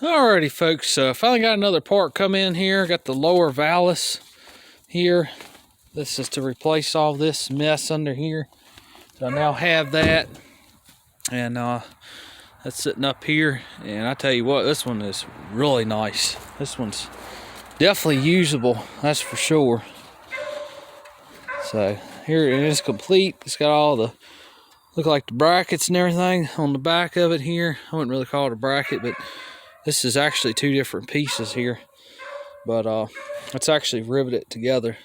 Alrighty folks, finally got another part come in here. Got the lower valance here. This is to replace all this mess under here. So I now have that, and that's sitting up here. And I tell you what, this one is really nice. This one's definitely usable, that's for sure. So here it is complete. It's got all the, look like the brackets and everything on the back of it here. I wouldn't really call it a bracket, but this is actually two different pieces here, but it's actually riveted together.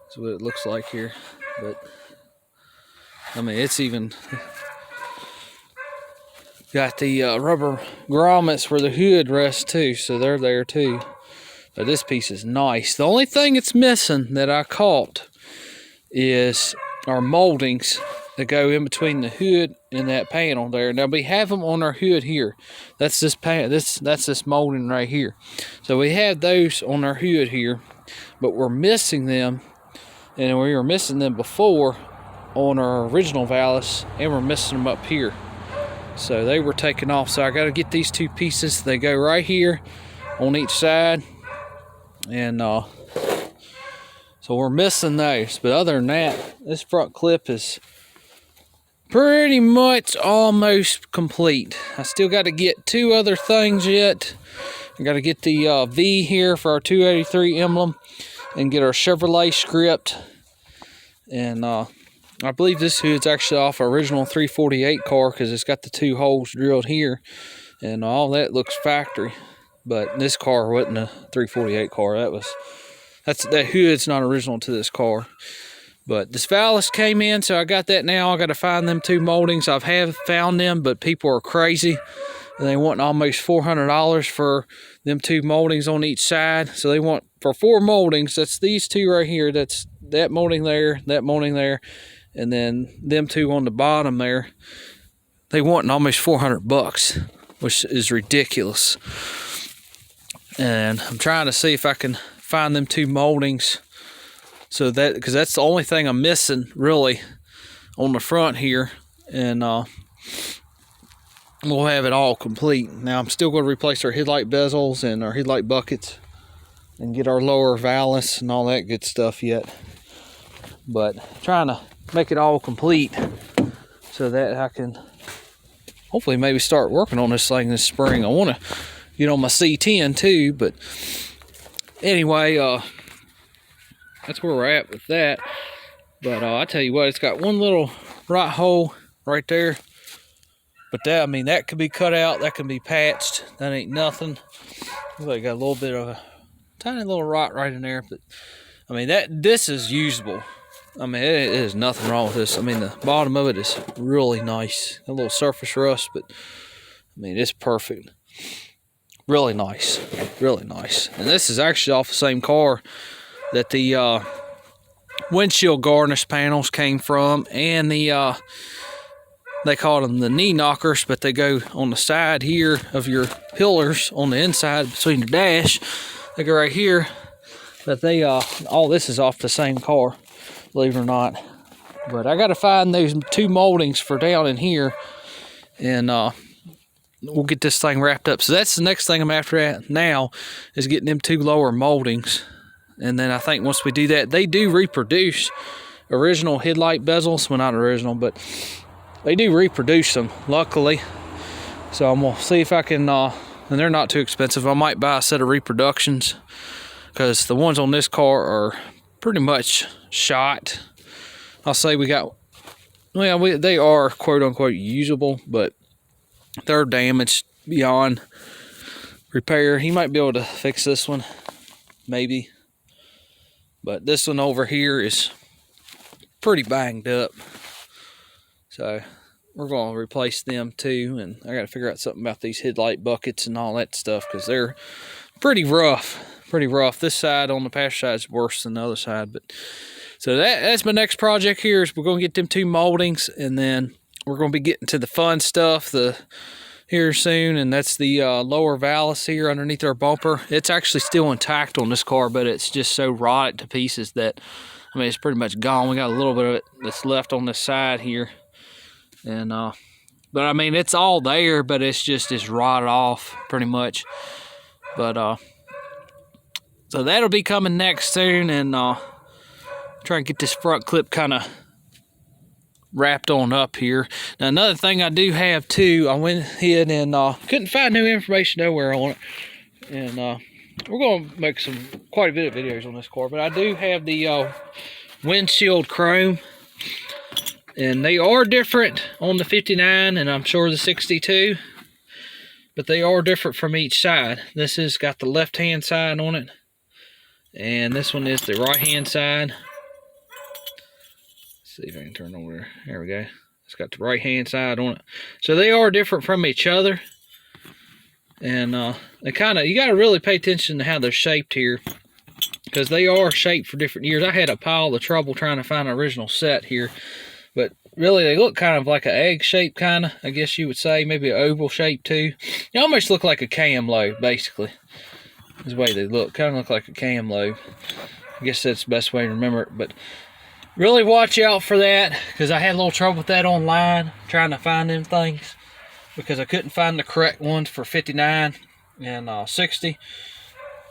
That's what it looks like here. But I mean, it's even got the rubber grommets where the hood rests too, so they're there too. But this piece is nice. The only thing it's missing that I caught is our moldings that go in between the hood and that panel there. Now we have them on our hood here. That's this that's this molding right here. So we have those on our hood here, but we're missing them, and we were missing them before on our original valance, and we're missing them up here. So they were taken off. So I got to get these two pieces. They go right here on each side, and so we're missing those. But other than that, this front clip is pretty much almost complete. I still got to get two other things yet. I got to get the V here for our 283 emblem and get our Chevrolet script. And I believe this hood's actually off our original 348 car because it's got the two holes drilled here, and all that looks factory. But this car wasn't a 348 car. That hood's not original to this car. But this valance came in, so I got that now. I got to find them two moldings. I have found them, but people are crazy. And they want almost $400 for them two moldings on each side. So they want, for 4 moldings, that's these two right here. That's that molding there, and then them two on the bottom there. They want almost $400, which is ridiculous. And I'm trying to see if I can find them two moldings. So that, because that's the only thing I'm missing really on the front here, and we'll have it all complete. Now I'm still going to replace our headlight bezels and our headlight buckets and get our lower valance and all that good stuff yet, but trying to make it all complete so that I can hopefully maybe start working on this thing this spring. I want to get on my C10 too, but anyway, that's where we're at with that. But I tell you what, it's got one little right hole right there. But that, I mean, that could be cut out. That can be patched. That ain't nothing. Looks like got a little bit of a tiny little rot right in there. But I mean, this is usable. I mean, it is nothing wrong with this. I mean, the bottom of it is really nice. A little surface rust, but I mean, it's perfect. Really nice. Really nice. And this is actually off the same car that the windshield garnish panels came from, and the they call them the knee knockers, but they go on the side here of your pillars on the inside between the dash. They go right here, but they all this is off the same car, believe it or not. But I got to find those two moldings for down in here, and we'll get this thing wrapped up. So that's the next thing I'm after now, is getting them two lower moldings. And then I think once we do that, they do reproduce original headlight bezels. Well, not original, but they do reproduce them, luckily. So I'm going to see if I can, and they're not too expensive. I might buy a set of reproductions, because the ones on this car are pretty much shot. I'll say we got, well, they are quote-unquote usable, but they're damaged beyond repair. He might be able to fix this one, maybe. But this one over here is pretty banged up. So we're going to replace them too. And I got to figure out something about these headlight buckets and all that stuff, because they're pretty rough. Pretty rough. This side on the passenger side is worse than the other side. But so that's my next project here, is we're going to get them two moldings, and then we're going to be getting to the fun stuff here soon, and that's the lower valance here underneath our bumper. It's actually still intact on this car, but it's just so rotted to pieces that, I mean, it's pretty much gone. We got a little bit of it that's left on this side here, and But I mean, it's all there, but it's rotted off pretty much. But so that'll be coming next soon, and try and get this front clip kind of wrapped on up here. Now another thing I do have too, I went ahead and couldn't find new information nowhere on it, and we're going to make quite a bit of videos on this car, but I do have the Windshield Chrome, and they are different on the 59 and I'm sure the 62, but they are different from each side. This has got the left hand side on it, and this one is the right hand side. See if I can turn over there. There we go. It's got the right hand side on it. So they are different from each other. And they kind of, you got to really pay attention to how they're shaped here, because they are shaped for different years. I had a pile of trouble trying to find an original set here, but really they look kind of like an egg shape, kind of, I guess you would say, maybe an oval shape too. They almost look like a cam lobe, basically, is the way they look. Kind of look like a cam lobe. I guess that's the best way to remember it. But really watch out for that, because I had a little trouble with that online, trying to find them things, because I couldn't find the correct ones for 59 and 60.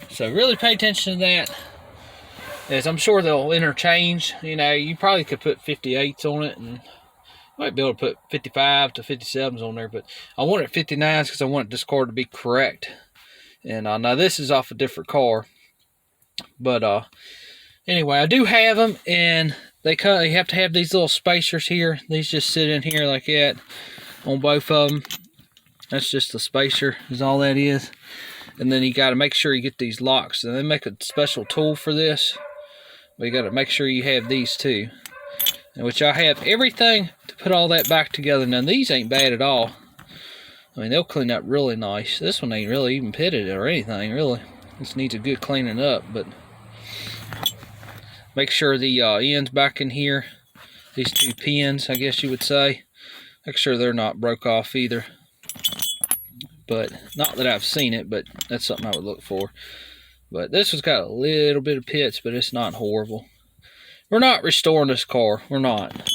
So really pay attention to that, as I'm sure they'll interchange. You know, you probably could put 58s on it, and might be able to put 55 to 57s on there, but I wanted 59s because I wanted this car to be correct. And now this is off a different car, but anyway, I do have them, and they have to have these little spacers here. These just sit in here like that on both of them. That's just the spacer, is all that is. And then you got to make sure you get these locks, and they make a special tool for this. But you got to make sure you have these too, and which I have everything to put all that back together. Now these ain't bad at all. I mean, they'll clean up really nice. This one ain't really even pitted or anything, really. This needs a good cleaning up, but make sure the ends back in here, these two pins, I guess you would say, make sure they're not broke off either. But not that I've seen it, but that's something I would look for. But this one's got a little bit of pits, but it's not horrible. We're not restoring this car, we're not.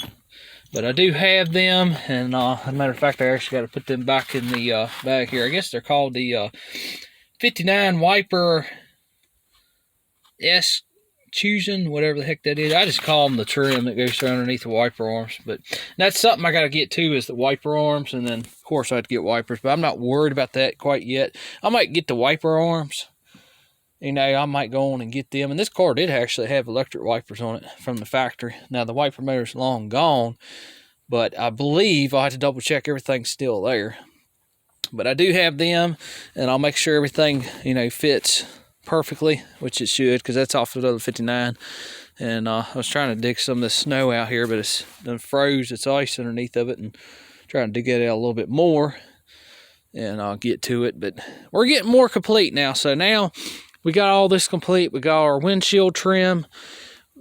But I do have them, and as a matter of fact, I actually got to put them back in the bag here. I guess they're called the 59 Wiper S choosing, whatever the heck that is. I just call them the trim that goes underneath the wiper arms. But that's something I got to get to, is the wiper arms, and then of course I have to get wipers, but I'm not worried about that quite yet. I might get the wiper arms, you know, I might go on and get them. And this car did actually have electric wipers on it from the factory. Now the wiper motor's long gone, but I believe I'll have to double check everything's still there. But I do have them, and I'll make sure everything, you know, fits perfectly, which it should, because that's off the other 59. And I was trying to dig some of this snow out here, but it's done froze. It's ice underneath of it, and trying to dig it out a little bit more, and I'll get to it. But we're getting more complete now. So now we got all this complete. We got our windshield trim.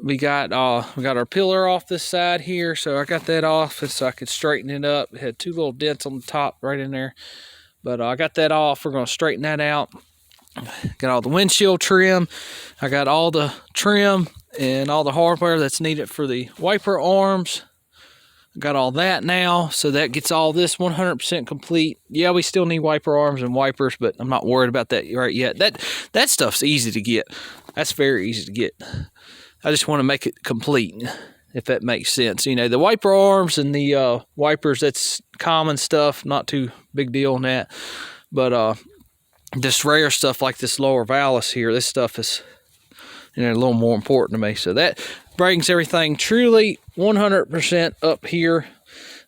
We got our pillar off this side here, so I got that off so I could straighten it up. It had two little dents on the top right in there, but I got that off. We're going to straighten that out. Got all the windshield trim. I got all the trim and all the hardware that's needed for the wiper arms. Got all that now, so that gets all this 100% complete. Yeah, we still need wiper arms and wipers, but I'm not worried about that right yet. That stuff's easy to get. That's very easy to get. I just want to make it complete, if that makes sense. You know, the wiper arms and the wipers, that's common stuff, not too big deal on that. But this rare stuff like this lower valance here, this stuff is, you know, a little more important to me. So that brings everything truly 100% up here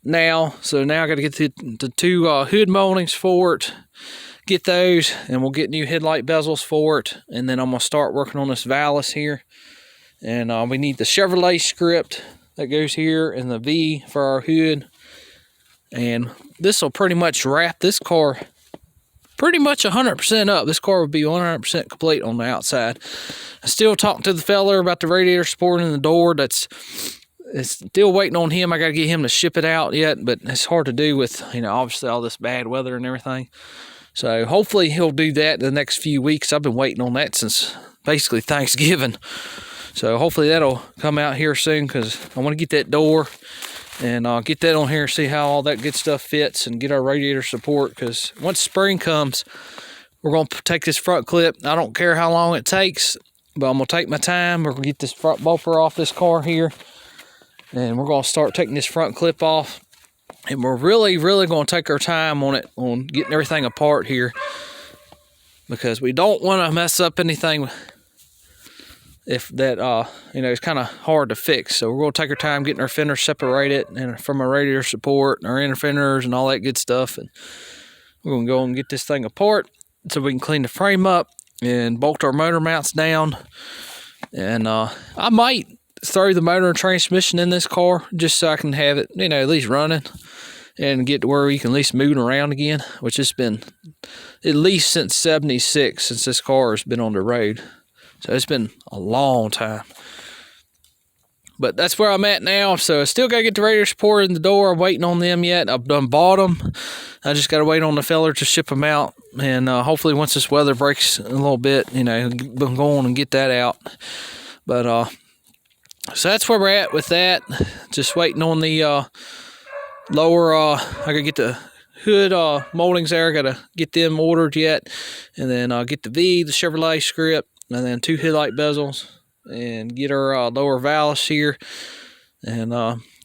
now. So now I got to get the two hood moldings for it, get those, and we'll get new headlight bezels for it. And then I'm going to start working on this valance here. And we need the Chevrolet script that goes here, and the V for our hood. And this will pretty much wrap this car pretty much 100% up. This car would be 100% complete on the outside. I still talking to the fella about the radiator supporting the door. It's still waiting on him. I got to get him to ship it out yet, but it's hard to do with, you know, obviously all this bad weather and everything. So hopefully he'll do that in the next few weeks. I've been waiting on that since basically Thanksgiving. So hopefully that'll come out here soon, because I want to get that door and get that on here, see how all that good stuff fits, and get our radiator support, because once spring comes, we're going to take this front clip. I don't care how long it takes, but I'm going to take my time. We're going to get this front bumper off this car here, and we're going to start taking this front clip off. And we're really going to take our time on it, on getting everything apart here, because we don't want to mess up anything if that, it's kind of hard to fix. So we're going to take our time getting our fenders separated and from our radiator support and our inner fenders and all that good stuff. And we're going to go and get this thing apart so we can clean the frame up and bolt our motor mounts down. And I might throw the motor and transmission in this car just so I can have it, at least running and get to where we can at least move around again, which has been at least since 76 since this car has been on the road. So it's been a long time. But that's where I'm at now. So I still got to get the radiator support in the door. I'm waiting on them yet. I've done bought them. I just got to wait on the feller to ship them out. And hopefully once this weather breaks a little bit, go on and get that out. But so that's where we're at with that. Just waiting on the lower, I got to get the hood moldings there. I got to get them ordered yet. And then get the Chevrolet script. And then 2 headlight bezels, and get our lower valance here. And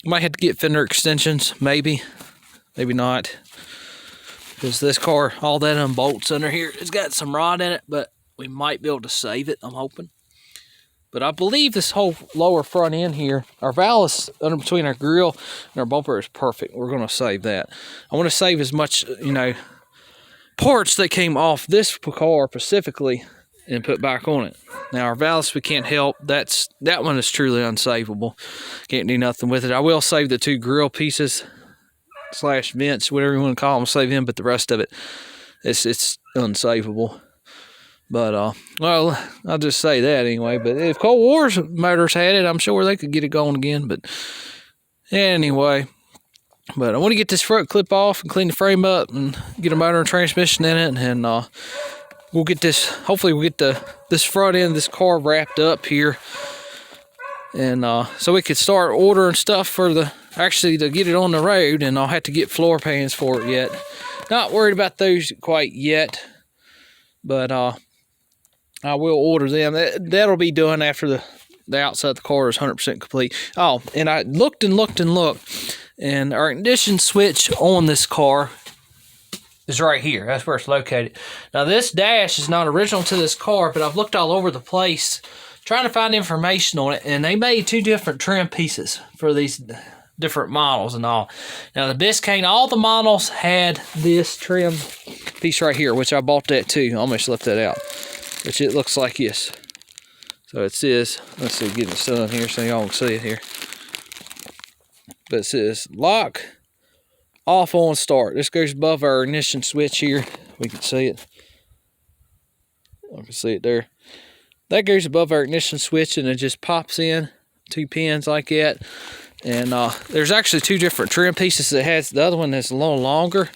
might have to get fender extensions, maybe not, because this car, all that unbolts under here, it's got some rod in it, but we might be able to save it, I'm hoping. But I believe this whole lower front end here, our valance under between our grill and our bumper is perfect. We're going to save that. I want to save as much, parts that came off this car specifically and put back on it. Now our valance we can't help. That one is truly unsavable. Can't do nothing with it. I will save the 2 grill pieces / vents, whatever you want to call them, save them, but the rest of it, it's unsavable. But well, I'll just say that anyway. But if Cold War's motors had it, I'm sure they could get it going again. But anyway, but I want to get this front clip off and clean the frame up and get a motor and transmission in it, and we'll get this, hopefully we'll get this front end of this car wrapped up here. And so we could start ordering stuff for to get it on the road, and I'll have to get floor pans for it yet. Not worried about those quite yet, but I will order them. That'll be done after the outside of the car is 100% complete. Oh, and I looked, and our ignition switch on this car is right here. That's where it's located. Now this dash is not original to this car, but I've looked all over the place trying to find information on it, and they made 2 different trim pieces for these different models and all. Now the Biscayne, all the models had this trim piece right here, which I bought that too. I almost left that out, which it looks like this. So it says, let's see, get the sun here so y'all can see it here. But it says lock, off, on, start. This goes above our ignition switch here. We can see it. I can see it there. That goes above our ignition switch, and it just pops in 2 pins like that. And there's actually 2 different trim pieces. It has the other one that's a little longer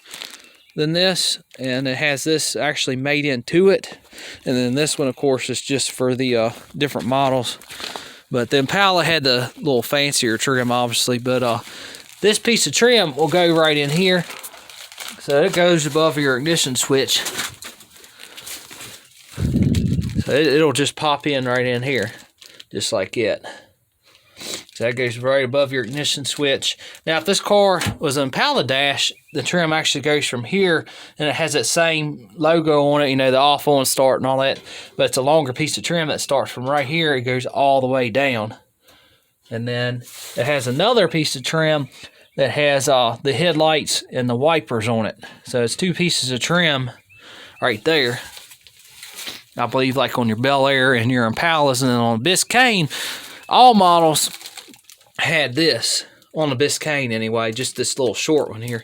than this, and it has this actually made into it. And then this one, of course, is just for the different models. But the Impala had the little fancier trim, obviously. But this piece of trim will go right in here. So it goes above your ignition switch. So it'll just pop in right in here, just like that. So that goes right above your ignition switch. Now, if this car was an Impala dash, the trim actually goes from here, and it has that same logo on it, the off, on, start, and all that. But it's a longer piece of trim that starts from right here. It goes all the way down. And then it has another piece of trim that has the headlights and the wipers on it. So it's 2 pieces of trim right there. I believe like on your Bel Air and your Impalas, and then on Biscayne, all models had this on the Biscayne anyway, just this little short one here.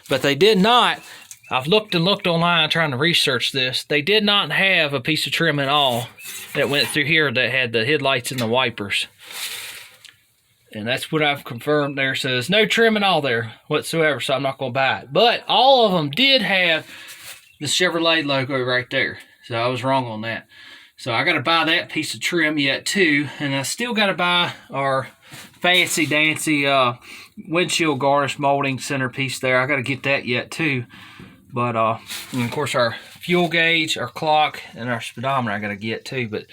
But they did not, I've looked online trying to research this, they did not have a piece of trim at all that went through here that had the headlights and the wipers. And that's what I've confirmed there. So there's no trim at all there whatsoever, so I'm not going to buy it. But all of them did have the Chevrolet logo right there. So I was wrong on that. So I got to buy that piece of trim yet too, and I still got to buy our fancy dancy windshield garnish molding centerpiece there. I got to get that yet too. But and of course our fuel gauge, our clock, and our speedometer I got to get too. But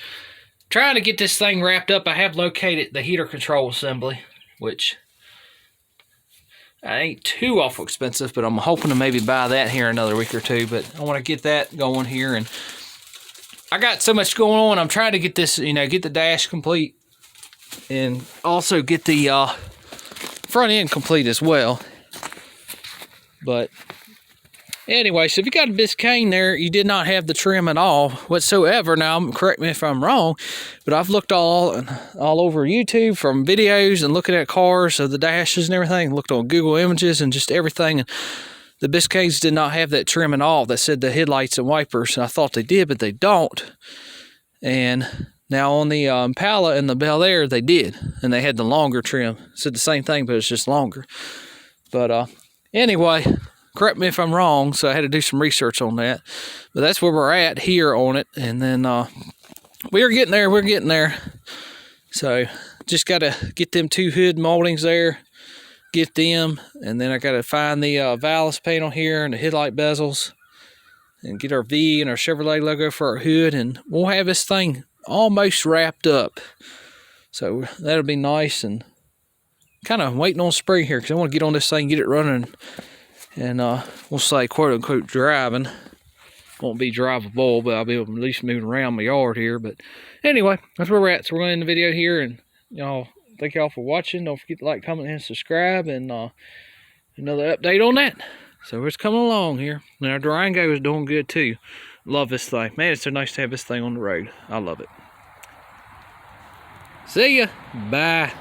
trying to get this thing wrapped up. I have located the heater control assembly, which ain't too awful expensive, but I'm hoping to maybe buy that here in another week or two. But I want to get that going here, and I got so much going on. I'm trying to get this, you know, get the dash complete and also get the front end complete as well. But anyway, so if you got a Biscayne there, you did not have the trim at all whatsoever. Now, correct me if I'm wrong, but I've looked all over YouTube from videos and looking at cars of the dashes and everything, looked on Google Images and just everything. And the Biscaynes did not have that trim at all. That said the headlights and wipers. And I thought they did, but they don't. And now on the Impala and the Bel Air, they did. And they had the longer trim. It said the same thing, but it's just longer. But anyway, correct me if I'm wrong, so I had to do some research on that. But that's where we're at here on it. And then we're getting there. We're getting there. So just got to get them two hood moldings there. Get them, and then I got to find the Valance panel here and the headlight bezels and get our V and our Chevrolet logo for our hood, and we'll have this thing almost wrapped up. So that'll be nice, and kind of waiting on spring here because I want to get on this thing, get it running, and we'll say quote-unquote driving. Won't be drivable, but I'll be able to at least move around my yard here. But anyway, that's where we're at. So we're going to end the video here, and y'all, thank y'all for watching. Don't forget to like, comment, and subscribe. And another update on that. So it's coming along here. And our Durango is doing good too. Love this thing. Man, it's so nice to have this thing on the road. I love it. See ya. Bye.